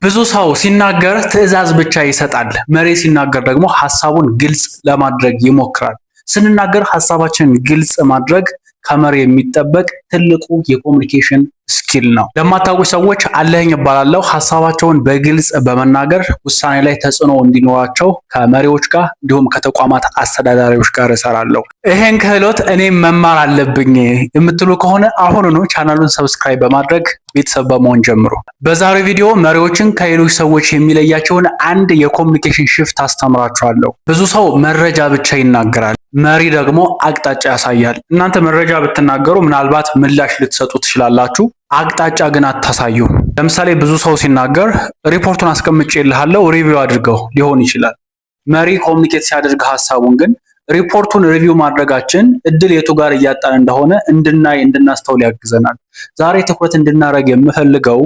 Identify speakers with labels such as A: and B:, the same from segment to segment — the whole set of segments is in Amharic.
A: ብዙ ሰው ሲናገር ትዕዛዝ ብቻ ይሰጣል። መሪ ሲናገር ደግሞ ሐሳቡን ግልጽ ለማድረግ ይሞክራል። ስንናገር ሐሳባችንን ግልጽ ማድረግ ከመሪ የሚጠበቅ ትልቁ የኮሙኒኬሽን ስኪል ነው። ለማታውቁ ሰዎች አለኸኝ እባላለሁ። ሐሳባቸውን በግልጽ በመናገር ውሳኔ ላይ ተጽዕኖ እንዲኖራቸው ከመሪዎች ጋር እንዲሁም ከተቋማት አስተዳዳሪዎች ጋር እሰራለሁ። ይሄን ክህሎት እኔም መማር አለብኝ የምትሉ ከሆነ አሁኑኑ ቻናሉን ሰብስክራይብ በማድረግ ቤተሰብ በመሆን ጀምሩ። በዛሬው ቪዲዮ መሪዎችን ከሌሎች ሰዎች የሚለያቸውን አንድ የኮሙኒኬሽን ሽፍት አስተምራችኋለሁ። ብዙ ሰው መረጃ ብቻ ይናገራል፣ መሪ ደግሞ አቅጣጫ ያሳያል። እናንተ መረጃ ብትናገሩ ምናልባት ምላሽ ልትሰጡ ትችላላችሁ፣ አቅጣጫ ግን አታሳዩ። ለምሳሌ ብዙ ሰው ሲናገር ሪፖርቱን አስቀምጬልሃለሁ ሪቪው አድርገው ሊሆን ይችላል። መሪ ኮሙኒኬት ሲያደርግ ሐሳቡን ግን ሪፖርቱን ሪቪው ማድረጋችን እድል የቱ ጋር እያጣን እንደሆነ እንድናስተውል ያግዘናል። ዛሬ ትኩረት እንድናደርግ የምፈልገው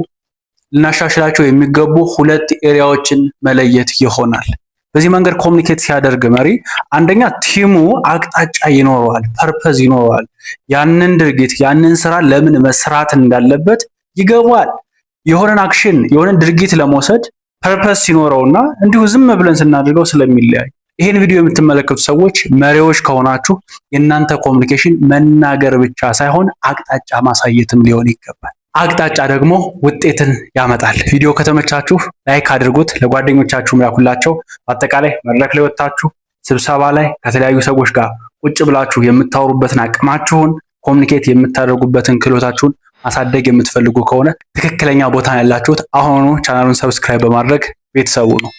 A: ልናሻሽላቸው የሚገቡ ሁለት ኤሪያዎችን መለየት ይሆናል። በዚህ መንገድ ኮሙኒኬት ሲያደርግ መሪ አንደኛ ቲሙ አቅጣጫ ይኖረዋል፣ ፐርፐዝ ይኖረዋል። ያንን ድርጊት ያንን ስራ ለምን መስራት እንዳለበት ይገባዋል። የሆነን አክሽን የሆነን ድርጊት ለመውሰድ ፐርፐዝ ሲኖረውና እንዲሁ ዝም ብለን ስናደርገው ስለሚለያይ ይህን ቪዲዮ የምትመለከቱ ሰዎች መሪዎች ከሆናችሁ የእናንተ ኮሙኒኬሽን መናገር ብቻ ሳይሆን አቅጣጫ ማሳየትም ሊሆን ይገባል። አቅጣጫ ደግሞ ውጤትን ያመጣል። ቪዲዮ ከተመቻችሁ ላይክ አድርጉት፣ ለጓደኞቻችሁ ላኩላቸው። በአጠቃላይ መድረክ ላይ ወጣችሁ ስብሰባ ላይ ከተለያዩ ሰዎች ጋር ቁጭ ብላችሁ የምታወሩበትን አቅማችሁን ኮሙኒኬት የምታደርጉበትን ክህሎታችሁን ማሳደግ የምትፈልጉ ከሆነ ትክክለኛ ቦታ ያላችሁት አሁኑ ቻናሉን ሰብስክራይብ በማድረግ ቤተሰቡ ነው።